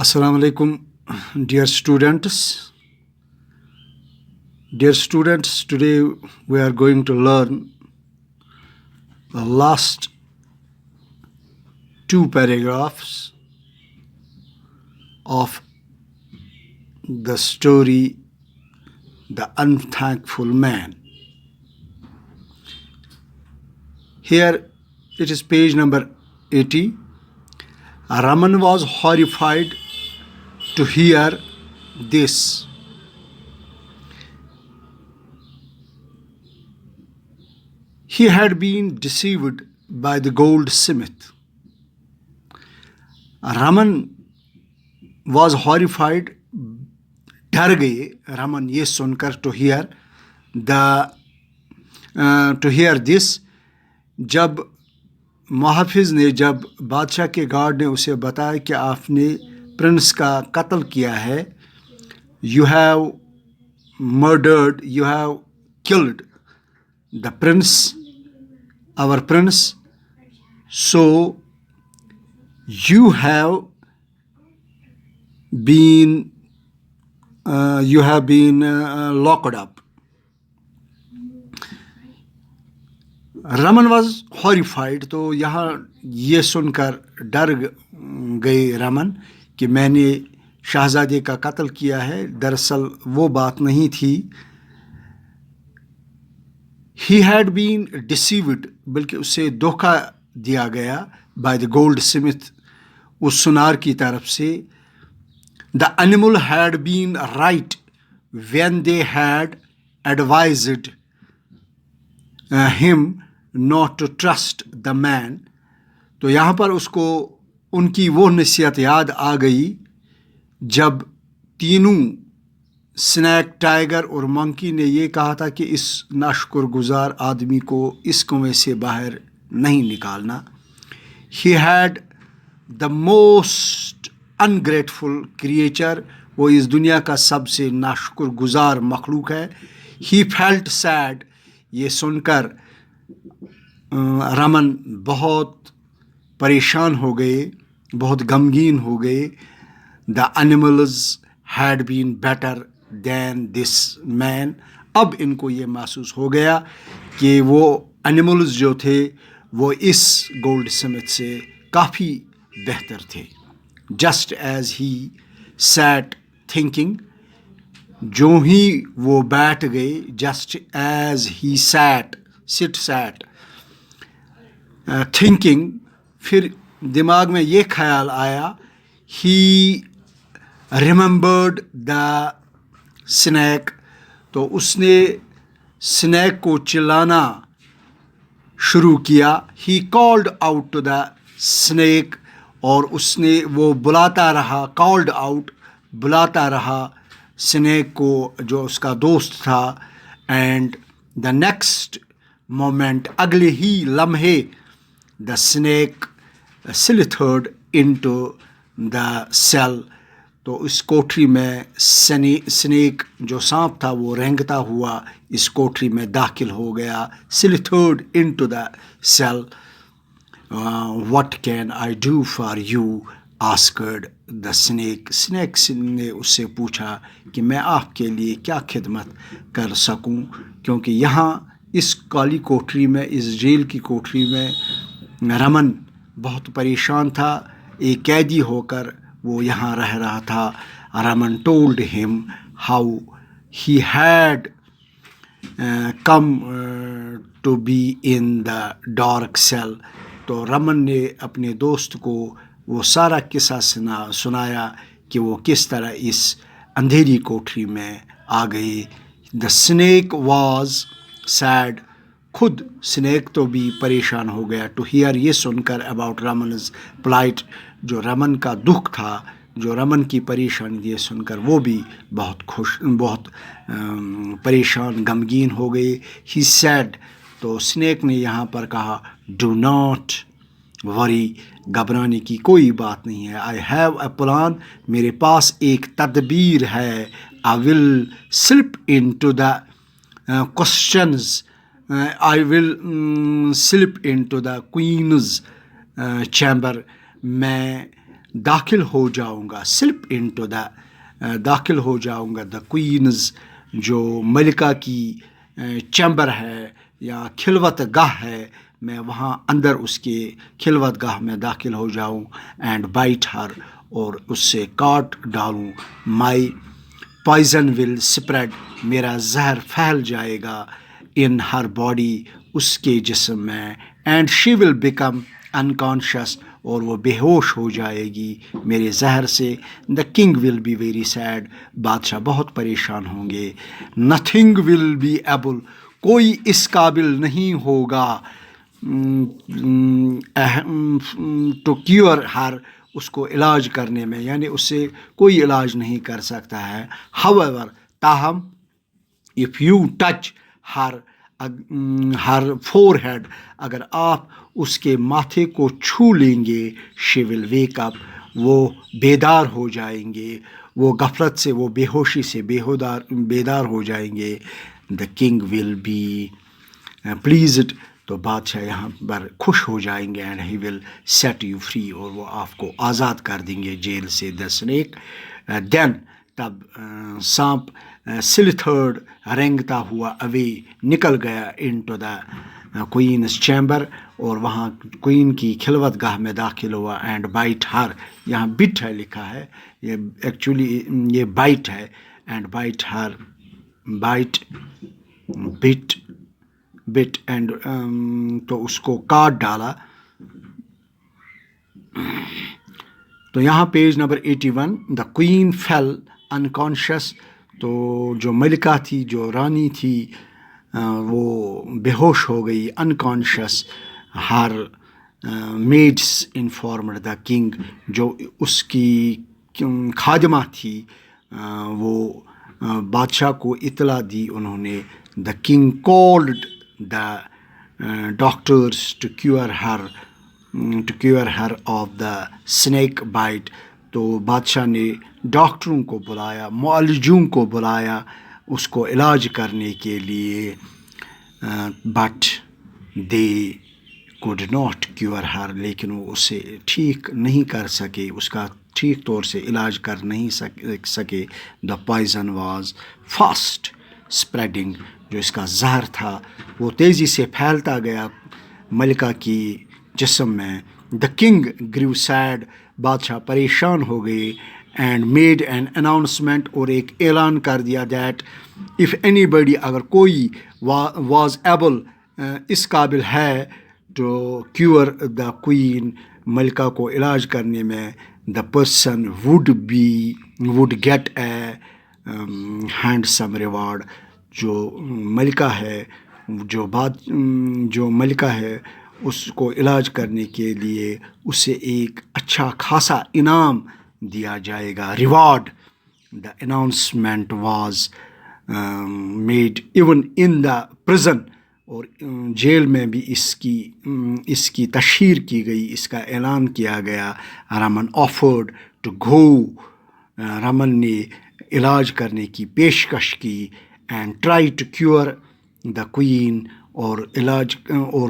Assalamu alaikum, dear students. Dear students, today we are going to learn the last two paragraphs of the story The Unthankful Man. Here it is page number 80. Raman was horrified to hear this. He had been deceived by the goldsmith. Raman was horrified, डर गए रमन ये सुनकर to hear this. जब मुहाफिज ने जब बादशाह के guard ने उसे बताया कि आपने प्रिंस का कत्ल किया है, you have murdered, you have killed the prince, our prince, so you have been locked up. Raman was horrified, तो यहाँ ये सुनकर डर गए रमन कि मैंने शहजादे का कत्ल किया है. दरअसल वो बात नहीं थी. ही हैड बीन डिसीव्ड, बल्कि उसे धोखा दिया गया, बाय द गोल्ड स्मिथ, उस सुनार की तरफ से. The animal had been right when they had advised him not to trust the man. तो यहाँ पर उसको उनकी वो नसीहत याद आ गई जब तीनों स्नैक, टाइगर और मंकी ने ये कहा था कि इस नाशुक्रगुजार आदमी को इस कुएं से बाहर नहीं निकालना. He had the most ungrateful creature, वो इस दुनिया का सबसे नाशुक्रगुजार मखलूक है. ही फेल्ट सैड, ये सुनकर रमन बहुत परेशान हो गए, बहुत गमगीन हो गए. The animals had been better than this man. अब इनको ये महसूस हो गया कि वो एनिमल्स जो थे वो इस गोल्ड स्मिथ से काफ़ी बेहतर थे. Just as he sat thinking, जो ही वो बैठ गए, just as he sat, sat thinking, फिर दिमाग में ये ख्याल आया, ही रिमेंबर्ड द स्नैक, तो उसने स्नैक को चिल्लाना शुरू किया. He called out to the snake, और उसने वो बुलाता रहा, कॉल्ड आउट, बुलाता रहा स्नैक को जो उसका दोस्त था. एंड द नेक्स्ट मोमेंट, अगले ही लम्हे, the snake slithered into the cell, तो इस कोठरी में स्नैक जो सांप था वो रेंगता हुआ इस कोठरी में दाखिल हो गया. Slithered into the cell. What can I do for you, asked the snake. Snake ने उससे पूछा कि मैं आपके लिए क्या खिदमत कर सकूं, क्योंकि यहाँ इस काली कोठरी में, इस जेल की कोठरी में रमन बहुत परेशान था. एक कैदी होकर वो यहाँ रह रहा था. Raman told him how he had come to be in the dark cell. तो रमन ने अपने दोस्त को वो सारा किस्सा सुनाया कि वो किस तरह इस अंधेरी कोठरी में आ गए. द स्नैक वॉज सैड, खुद स्नैक तो भी परेशान हो गया, टू हियर, ये सुनकर, अबाउट रमन's plight, जो रमन का दुख था, जो रमन की परेशानी, ये सुनकर वो भी बहुत परेशान, गमगीन हो गए. ही सैड, तो स्नैक ने यहाँ पर कहा, डू नॉट वरी, घबराने की कोई बात नहीं है. आई हैव अ प्लान, मेरे पास एक तदबीर है. I will slip in to the questions, I will slip in to the queen's chamber, मैं दाखिल हो जाऊंगा, स्लिप इनटू द, दाखिल हो जाऊंगा द क्वीन्स, जो मलिका की चैम्बर है या खिलवत गाह है, मैं वहाँ अंदर उसके खिलवत गाह में दाखिल हो जाऊँ, एंड बाइट हर, और उससे काट डालूँ, माई पॉइजन विल स्प्रेड, मेरा जहर फैल जाएगा, इन हर बॉडी, उसके जिस्म में, and she will become unconscious, और वो बेहोश हो जाएगी मेरे जहर से। The king will be very sad, बादशाह बहुत परेशान होंगे। नथिंग विल बी एबल, कोई इस काबिल नहीं होगा टू क्योर हर, उसको इलाज करने में, यानी उससे कोई इलाज नहीं कर सकता है। हाउएवर, ताहम, if you touch her her forehead, अगर आप उसके माथे को छू लेंगे, शी विल वेक अप, वो बेदार हो जाएंगे, वो गफलत से, वो बेहोशी से बेदार हो जाएंगे। The king will be pleased, तो बादशाह यहाँ पर खुश हो जाएंगे, and he will set you free, और वो आपको आज़ाद कर देंगे जेल से। द स्नेक देन, तब सांप स्लिथर्ड, रेंगता हुआ अवे, निकल गया इनटू द क्वीन्स चैम्बर, और वहाँ क्वीन की खिलवत गाह में दाखिल हुआ, एंड बाइट हर, यहाँ बिट है लिखा है, ये एक्चुअली ये बाइट है, and bite her, bite bit bit and, तो उसको काट डाला। तो यहाँ page number 81, the queen fell unconscious, तो जो मलिका थी, जो रानी थी, वो बेहोश हो गई, unconscious. Her maids informed the king, जो उसकी खादिमा थी, वो बादशाह को इतला दी उन्होंने। The king called the doctors to cure her of the snake bite, तो बादशाह ने डॉक्टरों को बुलाया, मुआलिजों को बुलाया उसको इलाज करने के लिए, but they could not cure her, लेकिन वो उसे ठीक नहीं कर सके, उसका ठीक तौर से इलाज कर नहीं सके। The poison was fast spreading, जो इसका जहर था वो तेज़ी से फैलता गया मलिका की जिस्म में। द किंग ग्रीव सैड, बादशाह परेशान हो गए, एंड मेड एन अनाउंसमेंट, और एक ऐलान कर दिया, दैट इफ़ एनीबडी, अगर कोई वाज एबल, इस काबिल है, टू क्योर द क्वीन, मलिका को इलाज करने में, the person would get A handsome reward, जो मलिका है, जो मलिका है, उसको इलाज करने के लिए उसे एक अच्छा खासा इनाम दिया जाएगा, reward. The announcement was made even in the prison, और जेल में भी इसकी तशहीर की गई, इसका ऐलान किया गया। Raman offered to go, Raman ने इलाज करने की पेशकश की, and try to cure the queen, और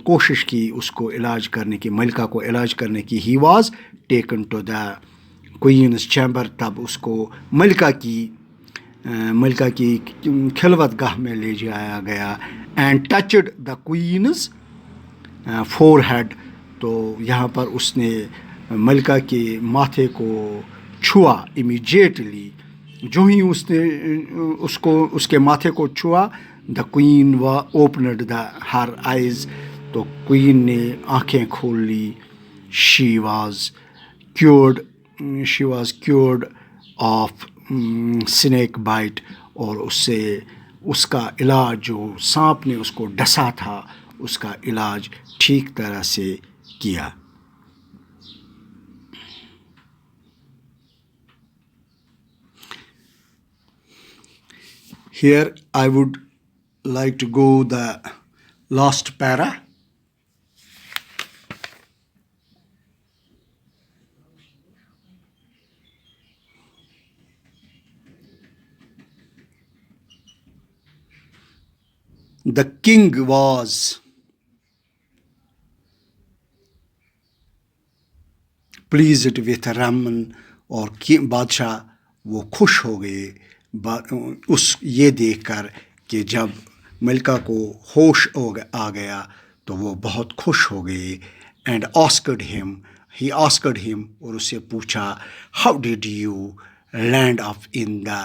कोशिश की उसको इलाज करने की, मलिका को इलाज करने की। He was taken to the queen's chamber, तब उसको मलिका की खिलवत गाह में ले जाया गया, and touched the queen's forehead, तो यहाँ पर उसने मलिका के माथे को छुआ। इमीडिएटली, जो ही उसने उसके माथे को छुआ, द क्वीन व ओपनड द हर आइज़, तो क्वीन ने आँखें खोल ली। She was cured of snake bite, और उसका इलाज, जो सांप ने उसको डसा था, उसका इलाज ठीक तरह से किया। Here I would like to go the last para. The king was pleased with Raman, اور بادشاہ وہ خوش ہو گئے اس یہ دیکھ کر کہ جب ملکہ کو ہوش آ گیا تو وہ بہت خوش ہو گئے. اینڈ he asked him, اور اس سے پوچھا, how did you land up in the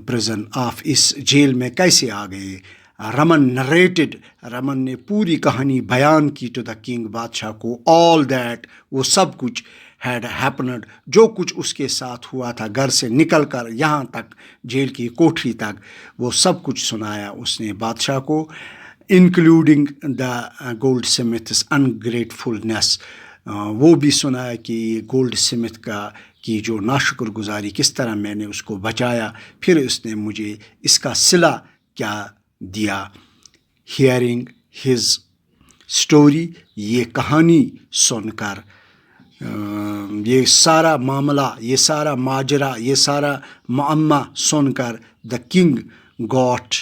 prison of, اس جیل میں کیسے آ گئے. رمن نے پوری کہانی بیان کی to the king, بادشاہ کو, all that, وہ سب کچھ had happened, جو کچھ اس کے ساتھ ہوا تھا گھر سے نکل کر یہاں تک جیل کی کوٹھی تک, وہ سب کچھ سنایا اس نے بادشاہ کو, انکلوڈنگ دا گولڈ سمتھس ungratefulness, وہ بھی سنایا کہ گولڈ سمتھ کی جو ناشکر گزاری کس طرح میں نے اس کو بچایا, پھر اس نے مجھے اس کا صلہ کیا دیا. ہیئرنگ ہز اسٹوری, یہ کہانی سن کر, یہ سارا معاملہ, یہ سارا ماجرا, یہ سارا معمہ سن کر, the king got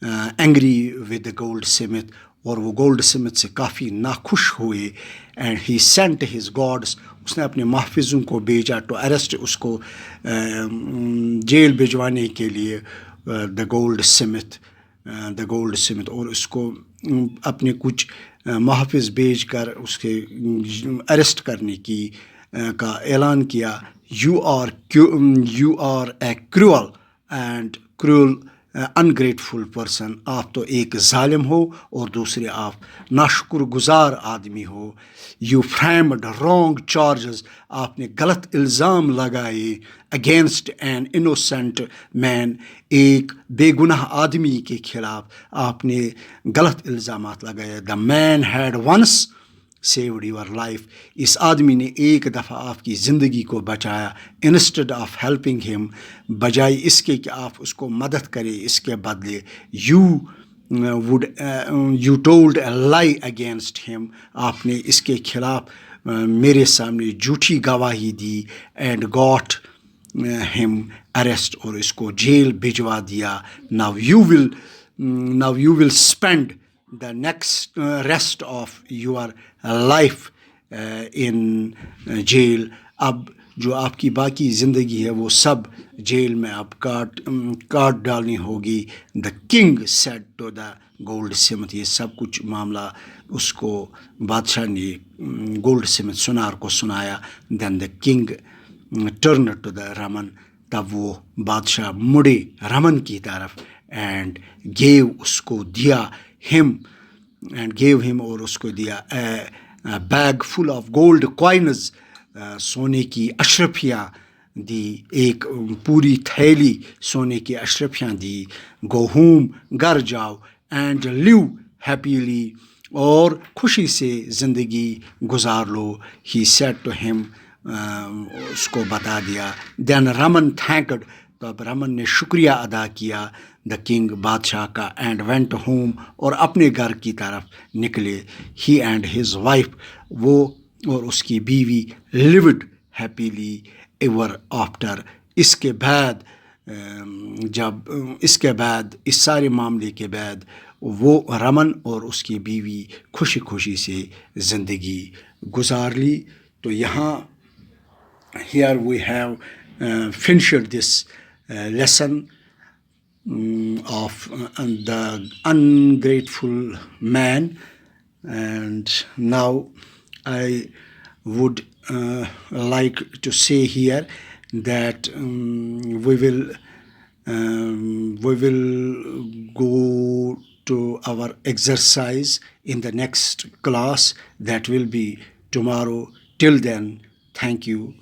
angry with the goldsmith, اور وہ گولڈ سمتھ سے کافی ناخوش ہوئے. And he sent his guards, اس نے اپنے محافظوں کو بھیجا ٹو اریسٹ, اس کو جیل بھجوانے کے لیے دا گولڈ سمتھ, اور اس کو اپنے کچھ محافظ بھیج کر اس کے اریسٹ کرنے کا اعلان کیا. You are a cruel ungrateful person, آپ تو ایک ظالم ہو اور دوسرے آپ ناشکر گزار آدمی ہو. یو فریمڈ رانگ چارجز, آپ نے غلط الزام لگائے اگینسٹ این انوسینٹ مین, ایک بے گناہ آدمی کے خلاف آپ نے غلط الزامات لگائے. The man had once saved your life, اس آدمی نے ایک دفعہ آپ کی زندگی کو بچایا. انسٹیڈ آف ہیلپنگ ہم, بجائے اس کے کہ آپ اس کو مدد کریں, اس کے بدلے یو ٹولڈ اے لائی اگینسٹ ہم, آپ نے اس کے خلاف میرے سامنے جھوٹی گواہی دی. اینڈ گاٹ ہم اریسٹ, اور اس کو جیل بھجوا دیا. Now you will spend the next rest of your life in jail, اب جو آپ کی باقی زندگی ہے وہ سب جیل میں اب کاٹ ڈالنی ہوگی. the king said to the gold smith, یہ سب کچھ معاملہ اس کو بادشاہ نے گولڈ سمتھ سنار کو سنایا. then the king turned to the Raman, تب وہ بادشاہ مڑے رمن کی طرف, اینڈ گیو, اس کو دیا, اور اس کو دیا bag full of gold coins, سونے کی اشرفیاں دی, ایک پوری تھیلی سونے کی اشرفیاں دی. گو ہوم, گھر جاؤ, اینڈ لیو ہیپیلی, اور خوشی سے زندگی گزار لو. ہی سیڈ ٹو ہم, اس کو بتا دیا. دین رمن تھینکڈ, تب رمن نے شکریہ ادا کیا دا کنگ, بادشاہ کا. اینڈ وینٹ ہوم, اور اپنے گھر کی طرف نکلے. ہی اینڈ ہز وائف, وہ اور اس کی بیوی, لیوڈ ہیپیلی ایور آفٹر. اس کے بعد اس سارے معاملے کے بعد وہ رمن اور اس کی بیوی خوشی سے زندگی گزار لی. تو یہاں here we have finished this lesson of the ungrateful man, and now I would like to say here that we will go to our exercise in the next class that will be tomorrow. Till then, thank you.